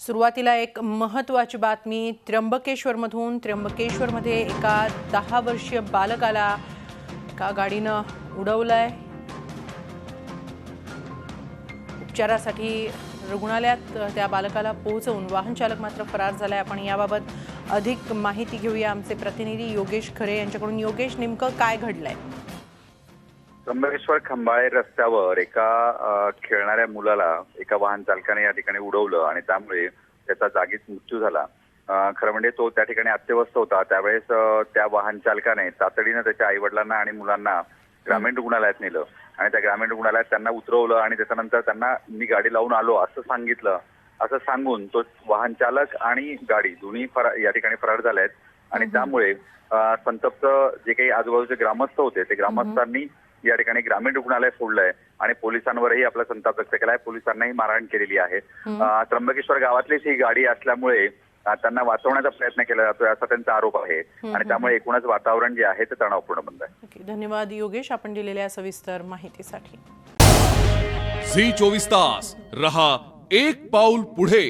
सुरुवातीला एक महत्त्वाची बातमी त्र्यंबकेश्वरमधून। त्र्यंबकेश्वरमध्ये एका 10 वर्षीय बालकाला एका गाडीनं उडवलंय। उपचारासाठी रुग्णालयात त्या बालकाला पोहोचवून वाहन चालक मात्र फरार झालाय। आपण याबाबत अधिक माहिती घेऊया आमचे प्रतिनिधी योगेश खरे यांच्याकडून। योगेश, नेमकं काय घडलंय? त्र्यंबकेश्वर खंबाळे रस्त्यावर एका खेळणाऱ्या मुलाला एका वाहन चालकाने या ठिकाणी उडवलं आणि त्यामुळे त्याचा जागीच मृत्यू झाला। खरं म्हणजे तो त्या ठिकाणी अत्यवस्थ होता। त्यावेळेस त्या वाहन चालकाने तातडीने त्याच्या आईवडिलांना आणि मुलांना ग्रामीण रुग्णालयात नेलं आणि त्या ग्रामीण रुग्णालयात त्यांना उतरवलं आणि त्याच्यानंतर त्यांना मी गाडी लावून आलो असं सांगितलं। असं सांगून तो वाहन चालक आणि गाडी दोन्ही या ठिकाणी फरार झाले आहेत आणि त्यामुळे संतप्त जे काही आजूबाजूचे ग्रामस्थ होते ते ग्रामस्थांनी या ठिकाणी ग्रामीण रुग्णालय फोडलंय आणि पोलिसांवरही आपला संताप व्यक्त केलाय। पोलिसांनाही मारहाण केलेली आहे। त्र्यंबकेश्वर गावातलीच ही गाडी असल्यामुळे त्यांना वाचवण्याचा प्रयत्न केला जातोय असा त्यांचा आरोप आहे आणि त्यामुळे एकूणच वातावरण जे आहे ते तणावपूर्ण बनलं आहे। धन्यवाद योगेश, आपण दिलेल्या सविस्तर माहितीसाठी। झी 24 तास रहा एक पाऊल पुढे।